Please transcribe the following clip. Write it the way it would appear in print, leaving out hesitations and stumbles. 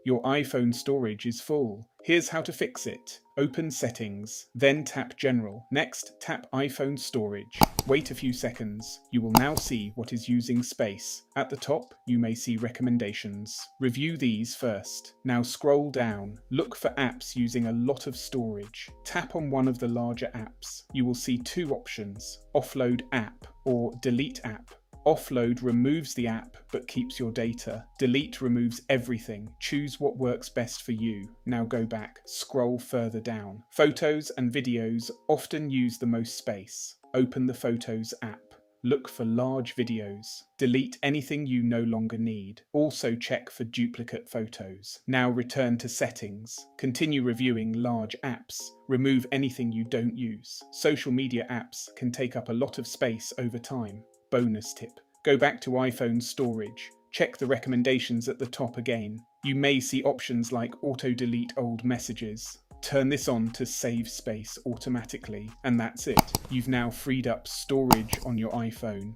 Your iPhone storage is full. Here's how to fix it. Open Settings, then tap General. Next, tap iPhone Storage. Wait a few seconds. You will now see what is using space. At the top, you may see recommendations. Review these first. Now scroll down. Look for apps using a lot of storage. Tap on one of the larger apps. You will see two options: Offload App or Delete App. Offload removes the app but keeps your data. Delete removes everything. Choose what works best for you. Now go back. Scroll further down. Photos and videos often use the most space. Open the Photos app. Look for large videos. Delete anything you no longer need. Also check for duplicate photos. Now return to Settings. Continue reviewing large apps. Remove anything you don't use. Social media apps can take up a lot of space over time. Bonus tip: go back to iPhone storage. Check the recommendations at the top again. You may see options like auto-delete old messages. Turn this on to save space automatically, and that's it. You've now freed up storage on your iPhone.